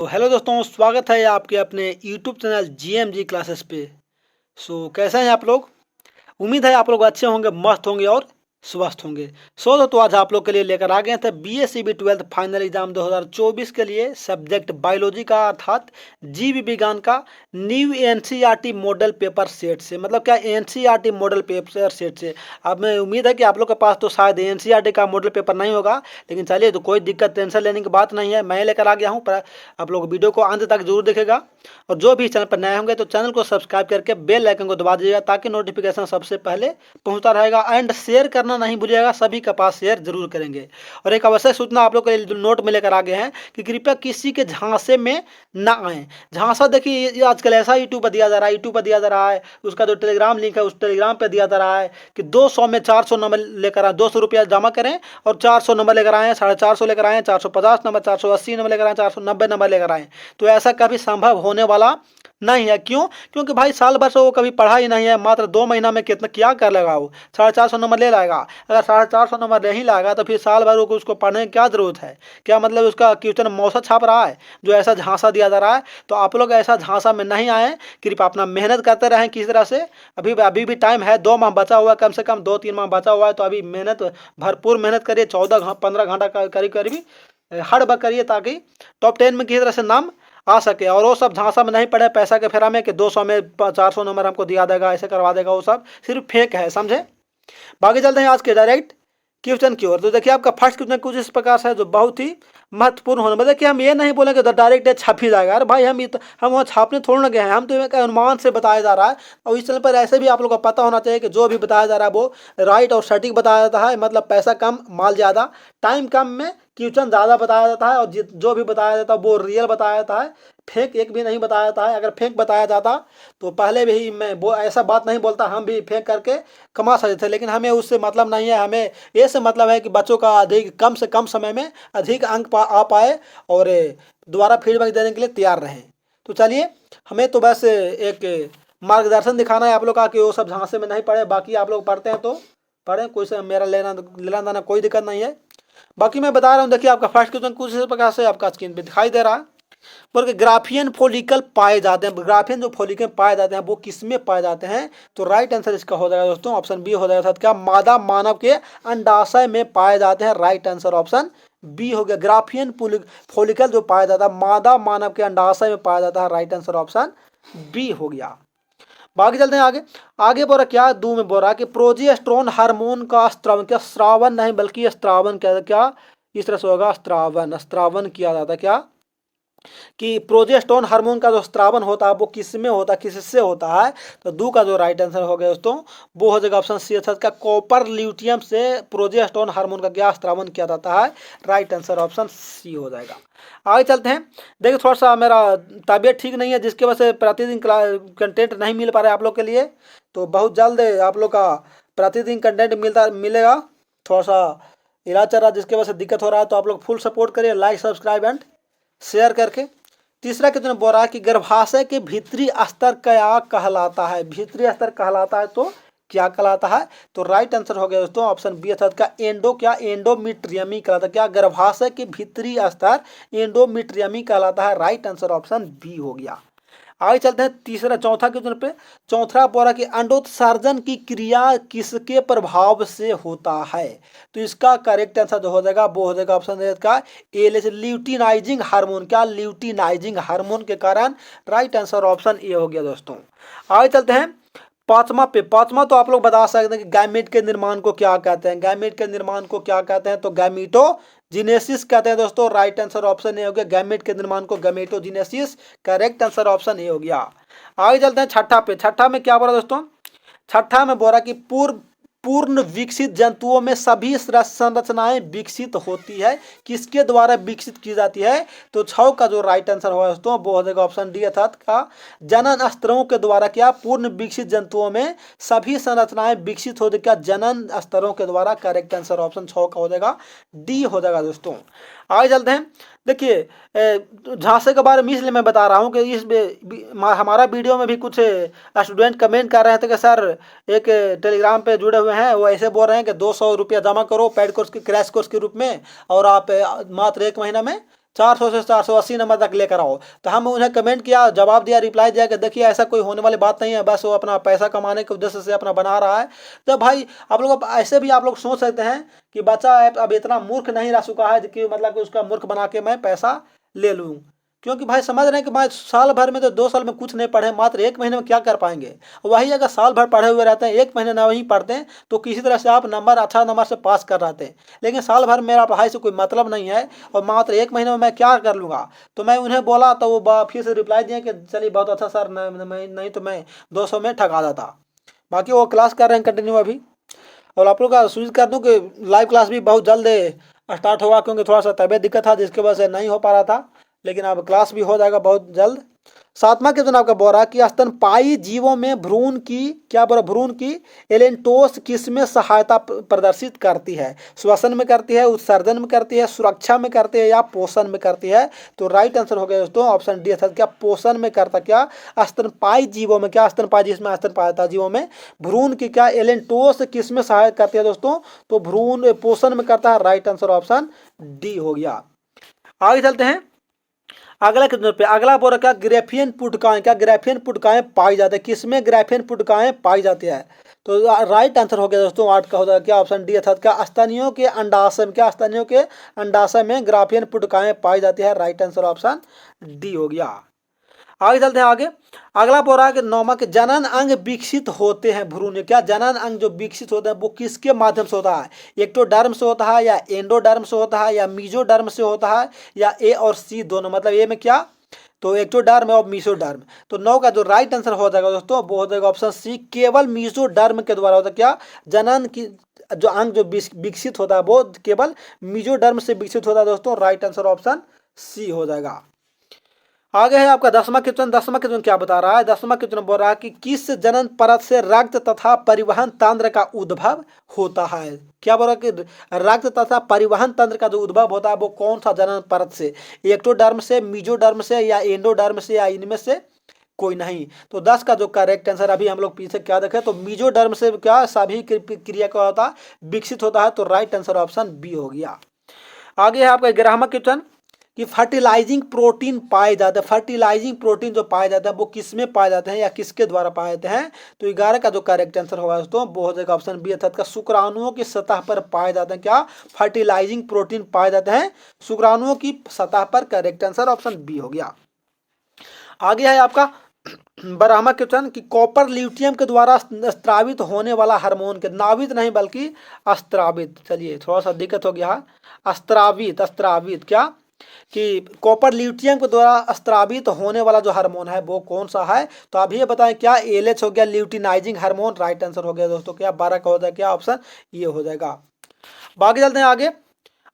तो हेलो दोस्तों, स्वागत है आपके अपने यूट्यूब चैनल जीएमजी क्लासेस पे। कैसे हैं आप लोग? उम्मीद है आप लोग अच्छे होंगे, मस्त होंगे और स्वस्थ होंगे। तो आज आप लोग के लिए लेकर आ गए थे बीएससीबी 12th फाइनल एग्जाम 2024 के लिए सब्जेक्ट बायोलॉजी का, अर्थात जीव विज्ञान का new NCERT model paper set से। मतलब क्या, एनसीईआरटी मॉडल पेपर सेट से। अब मैं उम्मीद है कि आप लोग के पास तो शायद एनसीईआरटी का मॉडल पेपर नहीं होगा, लेकिन चलिए, तो कोई दिक्कत, टेंशन लेने की बात नहीं है, मैं लेकर आ गया हूँ। पर आप लोग वीडियो को अंत तक जरूर देखेगा, और जो भी चैनल पर नए होंगे तो चैनल को सब्सक्राइब करके बेल आइकन को दबा दीजिएगा, ताकि नोटिफिकेशन सबसे पहले पहुंचता रहेगा। एंड शेयर करना नहीं भूलिएगा, सभी के पास शेयर जरूर करेंगे। और एक आवश्यक सूचना आप लोग के लिए नोट में लेकर आ गए हैं कि कृपया किसी के झांसे में ना आए। झांसा देखिए, ये आजकल ऐसा यूट्यूब पर दिया जा रहा है, उसका जो टेलीग्राम लिंक है उस टेलीग्राम पर दिया जा रहा है कि 200 में 400 नंबर लेकर आए, 200 रुपया जमा करें और 400 नंबर लेकर आए, 450 लेकर आए, 450 नंबर, 480 नंबर लेकर आए, 490 नंबर लेकर आए। तो ऐसा कभी संभव होने वाला नहीं है। क्यों? क्योंकि भाई साल भर से वो कभी पढ़ा ही नहीं है, मात्र 2 महीना में कितना क्या कर लेगा वो? 450 नंबर ले लाएगा। अगर 450 नंबर नहीं लाएगा तो फिर साल भर को उसको पढ़ने की क्या जरूरत है? क्या मतलब उसका क्वेश्चन मौसा छाप रहा है जो ऐसा झांसा दिया जा रहा है? तो आप लोग ऐसा झांसा में नहीं आए, कृपया अपना मेहनत करते रहें किसी तरह से। अभी भी टाइम है, 2 माह बचा हुआ है, कम से कम 2-3 माह बचा हुआ है, तो अभी भरपूर मेहनत करिए। 15 घंटा करीब करीब हर बार करिए, ताकि टॉप 10 में किसी तरह से नाम आ सके। और वो सब झांसा में नहीं पड़े पैसा के फेरा में कि 200 में 400 नंबर हमको दिया देगा, ऐसे करवा देगा। वो सब सिर्फ फेक है, समझे? बाकी चलते हैं आज के डायरेक्ट क्वेश्चन की ओर। तो देखिए, आपका फर्स्ट क्वेश्चन कुछ इस प्रकार से है, जो बहुत ही महत्वपूर्ण होने। मतलब कि हम ये नहीं बोलेंगे तो डायरेक्ट छप ही जाएगा। अरे भाई, हम वहाँ छापने थोड़ा ना गए हैं, हम तो एक अनुमान से बताया जा रहा है। और इस चैनल पर ऐसे भी आप लोगों को पता होना चाहिए कि जो भी बताया जा रहा है वो राइट और सटीक बताया जाता है। मतलब पैसा कम, माल ज़्यादा, टाइम कम में क्वेश्चन ज़्यादा बताया जाता है। और जो भी बताया जाता है वो रियल बताया जाता है, फेक एक भी नहीं बताया जाता है। अगर फेक बताया जाता तो पहले भी मैं वो ऐसा बात नहीं बोलता, हम भी फेक करके कमा सकते थे। लेकिन हमें उससे मतलब नहीं है, हमें ये से मतलब है कि बच्चों का अधिक कम से कम समय में अधिक अंक आ पाए और दोबारा फीडबैक देने के लिए तैयार रहें। तो चलिए, हमें तो बस एक मार्गदर्शन दिखाना है आप लोग का कि वो सब झांसे में नहीं पड़े। बाकी आप लोग पढ़ते हैं तो पढ़ें, कोई से मेरा लेना देना कोई दिक्कत नहीं है। बाकी मैं बता रहा हूँ, देखिए आपका फर्स्ट क्वेश्चन कुछ इस प्रकार से आपका स्क्रीन पे दिखाई दे रहा है। बोल ग्राफियन फोलिकल पाए जाते हैं। ग्राफियन जो फोलिकल पाए जाते हैं वो किस में पाए जाते हैं? तो राइट आंसर इसका हो जाएगा दोस्तों, ऑप्शन बी हो जाएगा। क्या? मादा मानव के अंडाशय में पाए जाते हैं। राइट आंसर ऑप्शन बी हो गया। ग्राफियन फोलिकल जो पाया जाता है मादा मानव के अंडाशय में पाया जाता है। राइट आंसर ऑप्शन बी हो गया। बाकी चलते हैं आगे। आगे बोला क्या, दो में बोला कि प्रोजेस्टेरोन हार्मोन का स्त्रावन, क्या स्रावन नहीं बल्कि स्त्रावन क्या इस तरह से होगा, स्त्रावन किया जाता है। क्या कि प्रोजेस्टेरोन हार्मोन का जो स्त्रावन होता है वो किस में होता है, किससे होता है? तो दो का जो राइट आंसर हो गया दोस्तों वो हो जाएगा ऑप्शन सी। अर्थात का कॉपर ल्यूटियम से प्रोजेस्टेरोन हार्मोन का क्या स्त्रावन किया जाता है? राइट आंसर ऑप्शन सी हो जाएगा। आगे चलते हैं। देखिए, थोड़ा सा मेरा तबीयत ठीक नहीं है, जिसकी वजह से प्रतिदिन कंटेंट नहीं मिल पा रहा है आप लोग के लिए। तो बहुत जल्द आप लोग का प्रतिदिन कंटेंट मिलेगा। थोड़ा सा इलाज चल रहा है, जिसकी वजह से दिक्कत हो रहा है। तो आप लोग फुल सपोर्ट करिए, लाइक सब्सक्राइब एंड शेयर करके। तीसरा क्वेश्चन बोल रहा है कि गर्भाशय के भीतरी स्तर क्या कहलाता है? भीतरी स्तर कहलाता है तो क्या कहलाता है? तो राइट आंसर हो गया दोस्तों ऑप्शन बी। अर्थात का एंडोमीट्रियमी कहलाता है। क्या? गर्भाशय के भीतरी स्तर एंडोमीट्रियमी कहलाता है। राइट आंसर ऑप्शन बी हो गया। आगे चलते हैं चौथा क्वेश्चन पे। चौथा बोला कि अंडोत्सर्जन की क्रिया किसके प्रभाव से होता है? तो इसका करेक्ट आंसर जो हो जाएगा वो हो जाएगा ऑप्शन का ए, ल्यूटिनाइजिंग हार्मोन। क्या? ल्यूटिनाइजिंग हार्मोन के कारण। राइट आंसर ऑप्शन ए हो गया दोस्तों। आगे चलते हैं पांचवा तो आप लोग बता सकते हैं कि गैमेट के निर्माण को क्या कहते हैं? गैमेट के निर्माण को क्या कहते हैं? तो गैमेटोजेनेसिस कहते हैं दोस्तों। राइट आंसर ऑप्शन ए हो गया। गैमेट के निर्माण को gametogenesis, correct answer option A हो गया। आगे चलते हैं छठा में क्या बोला दोस्तों? छठा में बोला कि पूर्ण विकसित जंतुओं में सभी संरचनाएं विकसित होती है। किसके द्वारा विकसित की जाती है? तो 6 का जो राइट आंसर होगा दोस्तों वो हो जाएगा ऑप्शन डी। अर्थात का जनन स्तरों के द्वारा। क्या? पूर्ण विकसित जंतुओं में सभी संरचनाएं विकसित होती, क्या? जनन स्तरों के द्वारा। करेक्ट आंसर ऑप्शन 6 का हो जाएगा, डी हो जाएगा दोस्तों। आगे चलते हैं। देखिए, झांसे के बारे में इसलिए मैं बता रहा हूँ कि हमारा वीडियो में भी कुछ स्टूडेंट कमेंट कर रहे थे कि सर एक टेलीग्राम पे जुड़े हुए हैं, वो ऐसे बोल रहे हैं कि 200 रुपया जमा करो पेड कोर्स के क्रैश कोर्स के रूप में, और आप मात्र 1 महीना में 400 से 480 नंबर तक लेकर आओ। तो हम उन्हें कमेंट किया, जवाब दिया, रिप्लाई दिया कि देखिए ऐसा कोई होने वाली बात नहीं है, बस वो अपना पैसा कमाने के उद्देश्य से अपना बना रहा है। तो भाई आप लोग ऐसे भी आप लोग सोच सकते हैं कि बच्चा अब इतना मूर्ख नहीं रह चुका है कि मतलब कि उसका मूर्ख बना के मैं पैसा ले लूँ। क्योंकि भाई समझ रहे हैं कि भाई साल भर में तो 2 साल में कुछ नहीं पढ़े, मात्र 1 महीने में क्या कर पाएंगे। वही अगर साल भर पढ़े हुए रहते हैं, 1 महीने नहीं पढ़ते हैं, तो किसी तरह से आप अच्छा नंबर से पास कर रहे थे। लेकिन साल भर मेरा पढ़ाई से कोई मतलब नहीं है और मात्र 1 महीने में मैं क्या कर लूँगा। तो मैं उन्हें बोला तो वो फिर से रिप्लाई दिए कि चलिए बहुत अच्छा सर, नहीं तो मैं 200 में ठगा देता। बाकी वो क्लास कर रहे हैं कंटिन्यू अभी। और आप लोग का सूचित कर दूँ कि लाइव क्लास भी बहुत जल्द स्टार्ट होगा, क्योंकि थोड़ा सा तबीयत दिक्कत था जिसकी वजह से नहीं हो पा रहा था, लेकिन अब क्लास भी हो जाएगा बहुत जल्द। 7वां क्वेश्चन आपका बोल रहा है कि स्तनपायी जीवों में भ्रूण की क्या बोला, भ्रूण की एलेंटोस किस में सहायता प्रदर्शित करती है? श्वसन में करती है, उत्सर्जन में करती है, सुरक्षा में करती है या पोषण में करती है? तो राइट आंसर हो गया दोस्तों ऑप्शन डी अर्थात क्या पोषण में करता। क्या स्तनपायी जीवों में, क्या स्तनपायी जिसमें स्तनपायी जीवों में भ्रूण की क्या एलेंटोस किस में सहायता करती है दोस्तों? तो भ्रूण पोषण में करता है। राइट आंसर ऑप्शन डी हो गया। आगे चलते हैं अगला क्वेश्चन पे। अगला बोल रहा क्या ग्रेफियन पुटकाएं, क्या ग्रेफियन पुटकाएं पाई जाती है? किसमें ग्रेफियन पुटकाएं पाई जाती है? तो राइट आंसर हो गया दोस्तों 8 का हो जाएगा क्या ऑप्शन डी अर्थात क्या स्तनियों के अंडाशय में, क्या स्तनियों के अंडाशय में ग्राफियन पुटकाएं पाई जाती है। राइट आंसर ऑप्शन डी हो गया। आगे चलते हैं आगे। अगला बोल रहा है कि 9वां के जनन अंग विकसित होते हैं भ्रूण में, क्या जनन अंग जो विकसित होते हैं वो किसके माध्यम से होता है? एक्टोडर्म से होता है या एंडोडर्म से होता है या मीजोडर्म से होता है या ए और सी दोनों? मतलब ए में क्या, तो एक्टोडर्म और मीसोडर्म। तो 9 का जो राइट आंसर हो जाएगा दोस्तों वो हो जाएगा ऑप्शन सी, केवल मीजोडर्म के द्वारा होता है। क्या जनन की जो अंग जो विकसित होता है वो केवल मीजोडर्म से विकसित होता है दोस्तों। राइट आंसर ऑप्शन सी हो जाएगा। आगे है आपका 10वां क्वेश्चन। 10वां क्वेश्चन क्या बता रहा है? 10वां क्वेश्चन बोल रहा है कि किस जनन परत से रक्त तथा परिवहन तंत्र का उद्भव होता है? क्या बोल रहा है कि रक्त तथा परिवहन तंत्र का जो उद्भव होता है वो कौन सा जनन परत से? एक्टोडर्म से, मीजोडर्म से या एंडोडर्म से या इनमें से कोई नहीं। तो 10 का जो करेक्ट आंसर, अभी हम लोग पीछे क्या देखें तो मीजोडर्म से क्या सभी क्रिया का होता है विकसित होता है। तो राइट आंसर ऑप्शन बी हो गया। आगे है आपका 11वां क्वेश्चन कि फर्टिलाइजिंग प्रोटीन पाए जाते हैं। फर्टिलाइजिंग प्रोटीन जो पाए जाते हैं वो किस में पाए जाते हैं या किसके द्वारा पाए जाते हैं? तो 11 का जो करेक्ट आंसर होगा दोस्तों वो हो जाएगा ऑप्शन बी अर्थात का शुक्राणुओं की सतह पर पाए जाते हैं। क्या फर्टिलाइजिंग प्रोटीन पाए जाते हैं शुक्राणुओं की सतह पर? करेक्ट आंसर ऑप्शन बी हो गया। आगे है आपका 12वां क्वेश्चन कि कॉपर ल्यूटियम के द्वारा स्त्रावित होने वाला हार्मोन के, नावित नहीं बल्कि अस्त्रावित, चलिए थोड़ा सा दिक्कत हो गया, अस्त्रावित, अस्त्रावित क्या कि कॉपर ल्यूटियम के द्वारा स्त्रावित होने वाला जो हार्मोन है वो कौन सा है? तो अभी ये बताएं क्या एलएच हो गया ल्यूटिनाइजिंग हार्मोन। राइट आंसर हो गया दोस्तों क्या 12 का हो जाएगा क्या ऑप्शन ये हो जाएगा। बाकी चलते हैं आगे।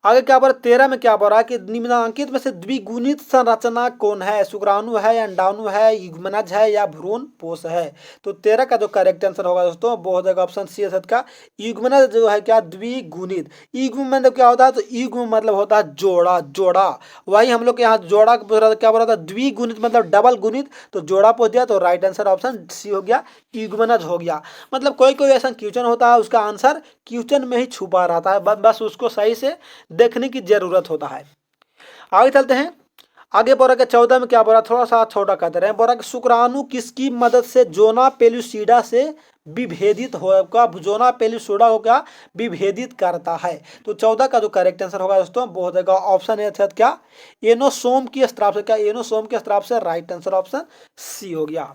आगे क्या बोल रहा है 13 में क्या बोल रहा है कि निम्नांकित में से द्विगुणित संरचना कौन है? शुक्राणु है या अंडाणु है, युग्मनज है या भ्रूण पोष है? तो 13 का जो करेक्ट आंसर होगा दोस्तों वो हो जाएगा ऑप्शन सी अर्थात का युग्मनज जो है क्या द्विगुणित। युग्म मतलब क्या होता है? तो युग्म मतलब होता है जोड़ा, जोड़ा। वही हम लोग के यहाँ जोड़ा क्या बोल रहा था, द्विगुणित मतलब डबल गुणित, तो जोड़ा पूछ दिया तो राइट आंसर ऑप्शन सी हो गया, युग्मनज हो गया। मतलब कोई कोई ऐसा क्वेश्चन होता है उसका आंसर क्वेश्चन में ही छुपा रहता है, बस उसको सही से देखने की जरूरत होता है। आगे चलते हैं। आगे बोला कि 14 में क्या बोला, थोड़ा सा छोटा कहते रहे, बोला कि शुक्राणु किसकी मदद से जोना पेलुसिडा से विभेदित होगा? जोना पेलुसिडा को क्या विभेदित करता है? तो 14 का जो करेक्ट आंसर होगा दोस्तों वो हो जाएगा ऑप्शन ए अर्थात क्या एनोसोम की स्त्राव से। क्या एनोसोम के स्त्राव से? राइट आंसर ऑप्शन सी हो गया।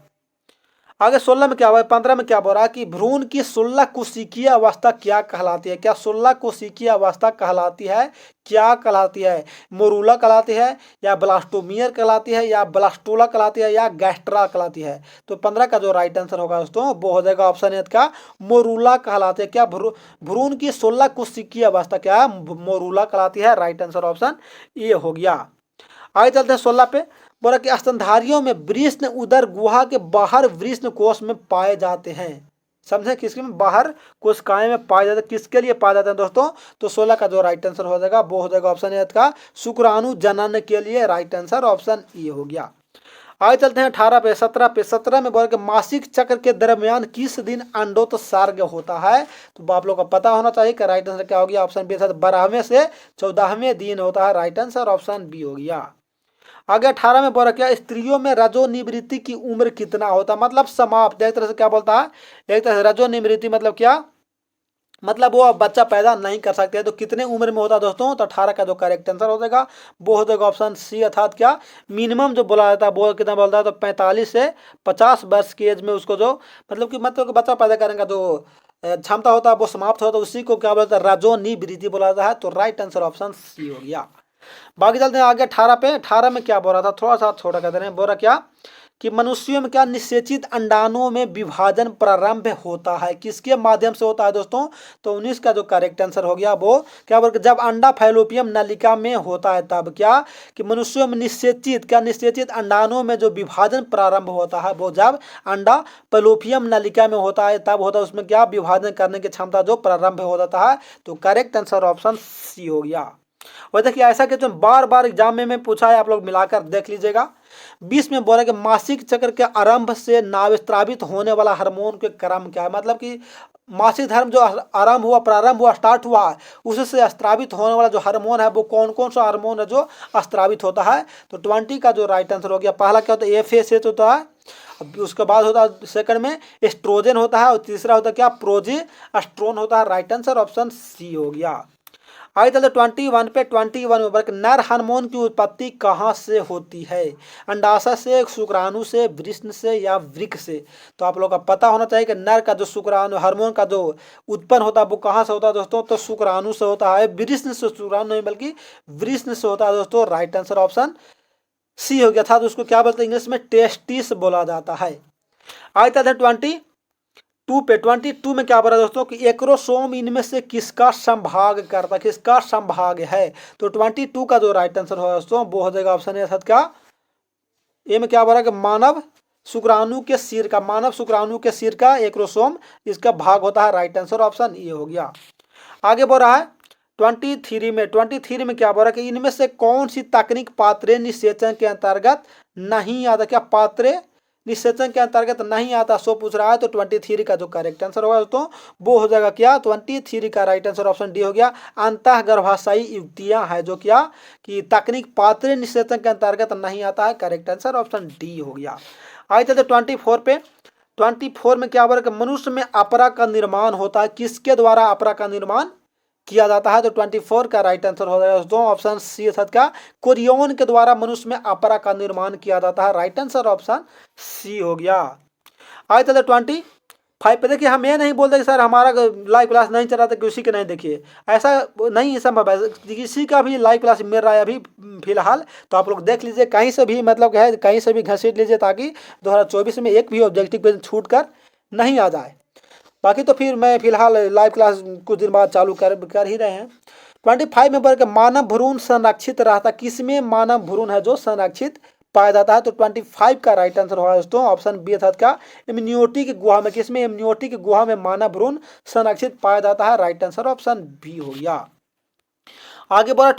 आगे 16 में क्या हुआ, 15 में क्या बोल रहा है कि भ्रूण की 16 कोशिकीय अवस्था क्या कहलाती है? क्या 16 कोशिकीय अवस्था कहलाती है? क्या कहलाती है? मोरूला कहलाती है या ब्लास्टोमियर कहलाती है या ब्लास्टोला कहलाती है या गैस्ट्रा कहलाती है? तो 15 का जो राइट आंसर होगा दोस्तों वो हो जाएगा ऑप्शन ए का मोरूला कहलाती है। क्या भ्रूण की 16 कोशिकीय अवस्था क्या है? मोरूला कहलाती है। राइट आंसर ऑप्शन ए हो गया। आगे चलते हैं 16 पे। बोला कि स्तनधारियों में वृष्ण उदर गुहा के बाहर वृष्ण कोश में पाए जाते हैं। समझे किसके में? बाहर कोशिकाएं में पाए जाते हैं। किसके लिए पाए जाते हैं दोस्तों? तो 16 का जो राइट आंसर हो जाएगा वो हो जाएगा ऑप्शन ए का शुक्राणु जनन के लिए। राइट आंसर ऑप्शन ए हो गया। आगे चलते हैं 18 पे 17 पे। 17 में बोल के मासिक चक्र के दरमियान किस दिन अंडोत्सर्ग होता है? तो आप लोग को पता होना चाहिए कि राइट आंसर क्या हो गया? ऑप्शन बी 12वें से 14वें दिन होता है। राइट आंसर ऑप्शन बी हो गया। आगे 18 में बोला क्या, स्त्रियों में रजोनिवृत्ति की उम्र कितना होता है? मतलब समाप्त। एक तरह से क्या बोलता है, एक तरह से रजोनिवृत्ति मतलब क्या, मतलब वो अब बच्चा पैदा नहीं कर सकते हैं। तो कितने उम्र में होता है दोस्तों? तो 18 का जो करेक्ट आंसर हो जाएगा वो हो जाएगा ऑप्शन सी, अर्थात क्या, मिनिमम जो बोला जाता है वो कितना बोलता है? तो 45 से 50 वर्ष की एज में उसको जो मतलब कि बच्चा पैदा करने का जो क्षमता होता है वो समाप्त होता है, उसी को क्या बोलता है? रजोनिवृत्ति बोला जाता है। तो राइट आंसर ऑप्शन सी हो गया। बाकी चलते हैं आगे 18 पे। 18 में क्या बोल रहा था, थोड़ा सा छोटा कहते हैं, बोल रहा क्या कि मनुष्यों में क्या निषेचित अंडाणुओं में विभाजन प्रारंभ होता है? किसके माध्यम से होता है दोस्तों? तो 19 का जो करेक्ट आंसर हो गया वो क्या बोल, जब अंडा फैलोपियम नलिका में होता है तब क्या, कि मनुष्यों में निषेचित अंडाणुओं में जो विभाजन प्रारंभ होता है वो जब अंडा फैलोपियम नलिका में होता है तब होता है। उसमें क्या विभाजन करने की क्षमता जो प्रारंभ हो जाता है। तो करेक्ट आंसर ऑप्शन सी हो गया। और देखिए ऐसा कि जो बार बार एग्जाम में पूछा है, आप लोग मिलाकर देख लीजिएगा। 20 में बोला कि मासिक चक्र के आरंभ से नाविस्त्रावित होने वाला हार्मोन के क्रम क्या है? मतलब कि मासिक धर्म जो आरंभ हुआ, प्रारंभ हुआ, स्टार्ट हुआ, उससे स्त्रावित होने वाला जो हार्मोन है वो कौन कौन सा हार्मोन है जो स्त्रावित होता है? तो 20 का जो राइट आंसर हो गया। पहला क्या होता है? FSH होता है। उसके बाद होता है सेकंड में एस्ट्रोजन होता है, और तीसरा होता है क्या? प्रोजेस्टेरोन होता है। राइट आंसर ऑप्शन सी हो गया। आगे चलते 21 पे। 21 में वर्ग, नर हार्मोन की उत्पत्ति कहाँ से होती है? अंडाशय से, शुक्राणु से, वृषण से या वृक्क से? तो आप लोग का पता होना चाहिए कि नर का जो शुक्राणु हार्मोन का जो उत्पन्न होता है वो कहाँ से होता है दोस्तों? तो शुक्राणु से होता है। वृषण से, शुक्राणु नहीं बल्कि वृषण से होता है दोस्तों। राइट आंसर ऑप्शन सी हो गया था। तो उसको क्या बोलते हैं? इंग्लिश में टेस्टिस बोला जाता है। आगे चलते हैं 22 पे। 22 में क्या बोला दोस्तों कि एक्रोसोम इनमें से किसका संभाग करता है? किसका संभाग है? तो 22 का जो राइट आंसर होगा दोस्तों वो हो जाएगा ऑप्शन ए, अर्थात क्या, ए में क्या बोला कि मानव शुक्राणु के सिर का, मानव शुक्राणु के सिर का एक्रोसोम इसका भाग होता है। राइट आंसर ऑप्शन ए हो गया। आगे बोल रहा है 23 में क्या बोल रहा है कि इनमें से कौन सी तकनीक पात्रे निषेचन के अंतर्गत नहीं आता? क्या पात्रे निषेचन के अंतर्गत नहीं आता, सो पूछ रहा है। तो 23 का जो करेक्ट आंसर होगा दोस्तों वो हो जाएगा क्या? 23 का राइट आंसर ऑप्शन डी हो गया। अंतः गर्भाशयी युक्तियां है जो क्या, कि तकनीक पात्रे निषेचन के अंतर्गत नहीं आता है। करेक्ट आंसर ऑप्शन डी हो गया। आगे चलते 24 पे। 24 में क्या बोला कि मनुष्य में अपरा का निर्माण होता है, किसके द्वारा अपरा का निर्माण किया जाता है? तो 24 का राइट आंसर हो जाएगा दोस्तों ऑप्शन सी, अर्थात क्या, कुरियन के द्वारा मनुष्य में अपरा का निर्माण किया जाता है। राइट आंसर ऑप्शन सी हो गया। आगे चलते 25 पे। देखिए हम ये नहीं बोलते कि सर हमारा लाइव क्लास नहीं चल रहा था किसी के नहीं, देखिए ऐसा नहीं संभव है। किसी का भी लाइव क्लास मिल रहा है अभी फिलहाल, तो आप लोग देख लीजिए कहीं से भी, मतलब है कहीं से भी घसीट लीजिए ताकि 2024 में एक भी ऑब्जेक्टिव क्वेश्चन छूट कर नहीं आ जाए। बाकी तो फिर मैं फिलहाल लाइव क्लास कुछ दिन बाद चालू कर ही रहे हैं। 25 में बोल के मानव भ्रूण संरक्षित रहता, किसमें मानव भ्रूण है जो संरक्षित पाया जाता है? तो 25 का राइट आंसर होगा दोस्तों ऑप्शन बी, अर्थात क्या, इम्यूनिटी की गुहा में। किसमें? इम्यूनिटी की गुहा में मानव भ्रूण संरक्षित पाया जाता है। राइट आंसर ऑप्शन बी हो गया। आगे बोला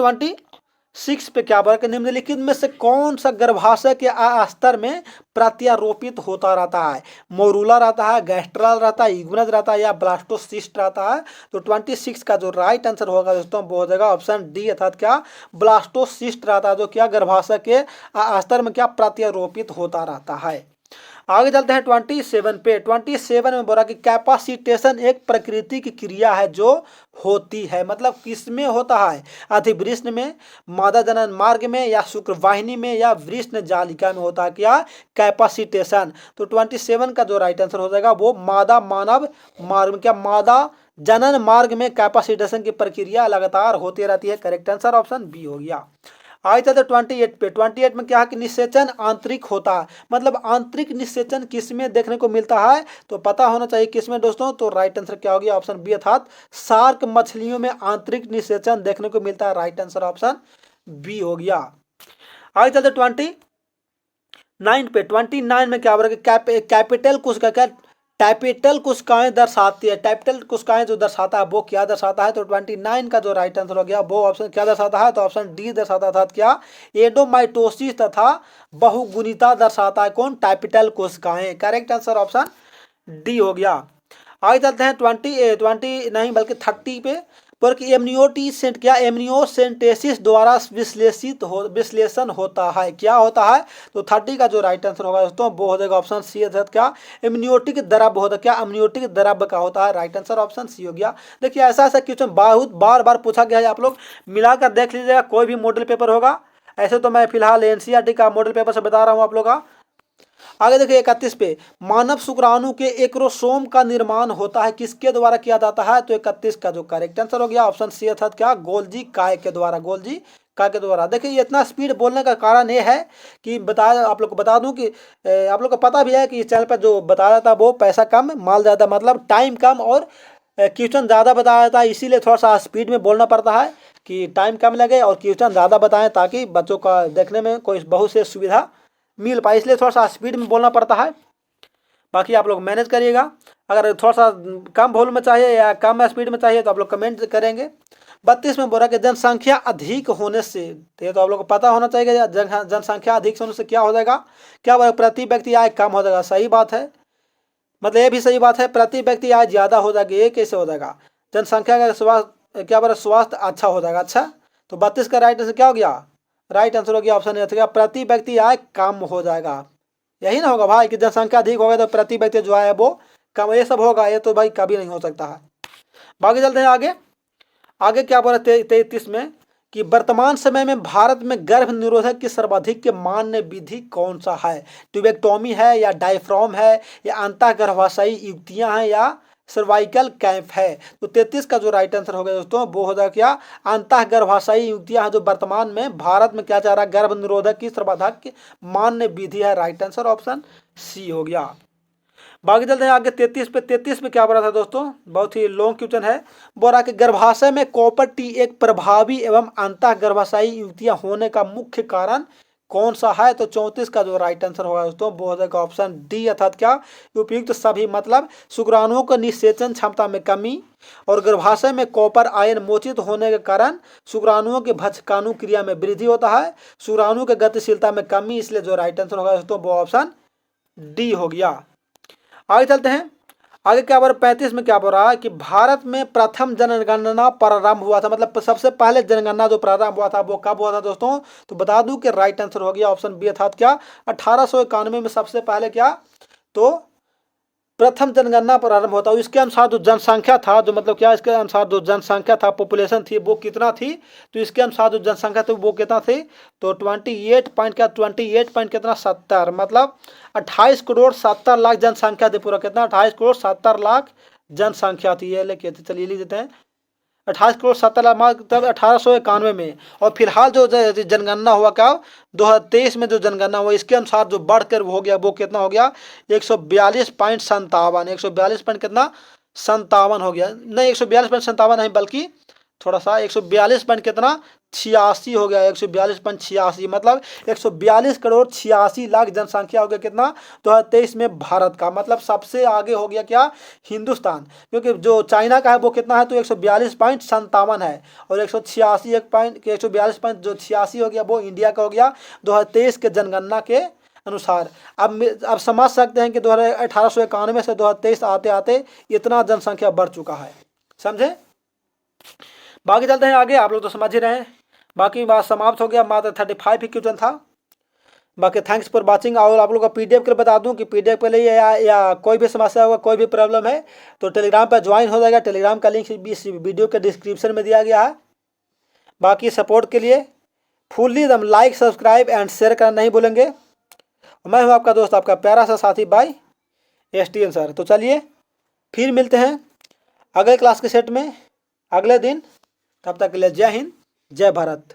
26 पे क्या बोला कि निम्नलिखित में से कौन सा गर्भाशय के स्तर में प्रत्यारोपित होता रहता है? मोरूला रहता है, गैस्ट्रल रहता है, इग्वनस रहता है या ब्लास्टोसिस्ट रहता है? तो 26 का जो राइट आंसर होगा दोस्तों वो हो जाएगा ऑप्शन डी, अर्थात क्या, ब्लास्टोसिस्ट रहता है जो क्या गर्भाशय के स्तर में क्या प्रत्यारोपित होता रहता है। आगे चलते हैं 27 पे। 27 में बोला कि कैपासिटेशन एक प्रकृति की क्रिया है जो होती है, मतलब किसमें होता है? अधिवृष्ण में, मादा जनन मार्ग में या शुक्रवाहिनी में या वृष्ण जालिका में होता है क्या? कैपासिटेशन। तो 27 का जो राइट आंसर हो जाएगा वो मादा मानव मार्ग में, क्या मादा जनन मार्ग में कैपासिटेशन की प्रक्रिया लगातार होती रहती है। करेक्ट आंसर ऑप्शन बी हो गया। आगे चलते 28 पे। 28 में क्या है कि निषेचन आंतरिक होता है, मतलब आंतरिक निषेचन किसमें देखने को मिलता है? तो पता होना चाहिए किसमें दोस्तों। तो राइट आंसर क्या हो गया? ऑप्शन बी, अर्थात शार्क मछलियों में आंतरिक निषेचन देखने को मिलता है। राइट आंसर ऑप्शन बी हो गया। आगे चलते 29 पे। 29 में क्या बोला कि कैपिटल कोशिका, क्या कैपिटल कोशिकाएं दर्शाती है, कैपिटल कोशिकाएं जो दर्शाता है वो क्या दर्शाता है, तो 29 का जो राइट आंसर हो गया वो ऑप्शन क्या दर्शाता है, तो ऑप्शन डी दर्शाता था क्या, एंडोमाइटोसिस तथा बहुगुणिता दर्शाता है कौन, कैपिटल कोशिकाएं। करेक्ट आंसर ऑप्शन डी हो गया। आगे चलते हैं 20 नहीं बल्कि 30 पे, पर कि एमनियोटिसेंट क्या, एमनियोसेंटेसिस द्वारा विश्लेषण होता है, क्या होता है, तो 30 का जो राइट आंसर होगा दोस्तों वो हो जाएगा ऑप्शन सी अर्थात क्या, एमनियोटिक द्रव्य होता है, क्या अमनियोटिक द्रव्य का होता है, राइट आंसर ऑप्शन सी हो गया। देखिए ऐसा ऐसा क्वेश्चन बहुत बार बार पूछा गया है, आप लोग मिलाकर देख लीजिएगा, कोई भी मॉडल पेपर होगा। ऐसे तो मैं फिलहाल एनसीईआरटी का मॉडल पेपर से बता रहा हूँ आप लोग का। आगे देखिए 31 पे, मानव शुक्राणु के एक्रोसोम का निर्माण होता है किसके द्वारा किया जाता है, तो 31 का जो करेक्ट आंसर हो गया ऑप्शन सी अर्थात क्या, गोल्जी काय के द्वारा, गोल्जी काय के द्वारा। देखिए ये इतना स्पीड बोलने का कारण ये है कि आप लोग को बता दूं कि आप लोग को पता भी है कि इस चैनल पर जो बताया था वो पैसा कम माल ज़्यादा, मतलब टाइम कम और क्वेश्चन ज़्यादा बताया था, इसीलिए थोड़ा सा स्पीड में बोलना पड़ता है कि टाइम कम लगे और क्वेश्चन ज़्यादा बताएं ताकि बच्चों का देखने में कोई बहुत से सुविधा मिल पाए, इसलिए थोड़ा सा स्पीड में बोलना पड़ता है। बाकी आप लोग मैनेज करिएगा, अगर थोड़ा सा कम वॉल्यूम में चाहिए या कम स्पीड में चाहिए तो आप लोग कमेंट करेंगे। 32 में बोला कि जनसंख्या अधिक होने से, तो आप लोग को पता होना चाहिए जनसंख्या अधिक होने से क्या हो जाएगा, क्या बोला, प्रति व्यक्ति आय कम हो जाएगा, सही बात है, मतलब ये भी सही बात है, प्रति व्यक्ति आय ज़्यादा हो जाएगी, ये कैसे हो जाएगा, जनसंख्या का स्वास्थ्य क्या बोला, स्वास्थ्य अच्छा हो जाएगा। अच्छा तो 32 का राइट आंसर क्या हो गया, राइट आंसर हो गया ऑप्शन ए था, प्रति व्यक्ति आय कम हो जाएगा, यही ना होगा भाई कि जनसंख्या अधिक होगा तो प्रति व्यक्ति जो है वो कम, ये सब होगा, ये तो भाई कभी नहीं हो सकता है। बाकी चलते हैं आगे। आगे क्या बोला 33 में कि वर्तमान समय में भारत में गर्भ निरोधक की सर्वाधिक मान्य विधि कौन सा है, ट्यूबेक्टोमी है या डायफ्राम है या अंतःगर्भाशयी युक्तियां हैं या सर्वाइकल कैंप है, तो 33 का जो राइट आंसर हो गया दोस्तों वो हो जाएगा क्या, अंतःगर्भाशयी युक्तियां हैं जो वर्तमान में भारत में क्या चाह रहा है, गर्भ निरोधक की सर्वाधिक मान्य विधि है, राइट आंसर ऑप्शन सी हो गया। बाकी चलते हैं आगे 33 पे क्या बोला था दोस्तों, बहुत ही लॉन्ग क्वेश्चन है, बोला कि गर्भाशय में कॉपर टी एक प्रभावी एवं अंतःगर्भाशयी युक्तियां होने का मुख्य कारण कौन सा है, तो 34 का जो राइट आंसर होगा दोस्तों वो हो जाएगा ऑप्शन डी अर्थात क्या, उपयुक्त सभी, मतलब शुक्राणुओं को निषेचन क्षमता में कमी और गर्भाशय में कॉपर आयन मोचित होने के कारण शुक्राणुओं के भक्षकाणु क्रिया में वृद्धि होता है, शुक्राणु की गतिशीलता में कमी, इसलिए जो राइट आंसर होगा दोस्तों वो ऑप्शन डी हो गया। आगे चलते हैं, आगे क्या बोल रहा है 35 में क्या बोल रहा है कि भारत में प्रथम जनगणना प्रारंभ हुआ था, मतलब सबसे पहले जनगणना जो प्रारंभ हुआ था वो कब हुआ था दोस्तों, तो बता दूं कि राइट आंसर हो गया ऑप्शन बी अर्थात क्या, 1891 में सबसे पहले क्या, तो प्रथम जनगणना प्रारंभ होता है। इसके अनुसार जो जनसंख्या था, जो मतलब क्या, इसके अनुसार जो जनसंख्या था, पॉपुलेशन थी वो कितना थी, तो इसके अनुसार जो जनसंख्या थी वो कितना थी, तो 28 पॉइंट क्या, 28 पॉइंट कितना 70, मतलब 28 करोड़ 70 लाख जनसंख्या थी, पूरा कितना 28 करोड़ 70 लाख जनसंख्या थी, ये लेके चलिए लिख देते हैं 28 करोड़ 70 लाख तब 1891 में। और फिलहाल जो जनगणना हुआ क्या 2023 में जो जनगणना हुआ, इसके अनुसार जो बढ़कर हो गया वो कितना हो गया 142.57, 142 पॉइंट कितना 57 हो गया, नहीं 142.57 नहीं बल्कि थोड़ा सा 142 पॉइंट कितना 86 हो गया, 142.86, मतलब 142 करोड़ 86 लाख जनसंख्या हो गया कितना 2023 में भारत का, मतलब सबसे आगे हो गया क्या हिंदुस्तान, क्योंकि जो चाइना का है वो कितना है तो 142.57 है और 142 पॉइंट जो 86 हो गया वो इंडिया का हो गया 2023 के जनगणना के अनुसार। अब समझ सकते हैं कि 1891 से 2023 आते आते इतना जनसंख्या बढ़ चुका है, समझे। बाकी चलते हैं आगे, आप लोग तो समझ ही रहे हैं, बाकी बात समाप्त हो गया, मात्र 35 ही क्वेश्चन था। बाकी थैंक्स फॉर वाचिंग। और आप लोग का पीडीएफ के लिए बता दूं कि पीडीएफ के लिए या कोई भी समस्या होगा, कोई भी प्रॉब्लम है तो टेलीग्राम पर ज्वाइन हो जाएगा, टेलीग्राम का लिंक इस वीडियो के डिस्क्रिप्शन में दिया गया है। बाकी सपोर्ट के लिए fully them like subscribe and share करना नहीं भूलेंगे। मैं हूँ आपका दोस्त, आपका प्यारा सा साथी भाई STN सर। तो चलिए फिर मिलते हैं अगले क्लास के सेट में अगले दिन, तब तक के लिए जय हिंद जय भारत।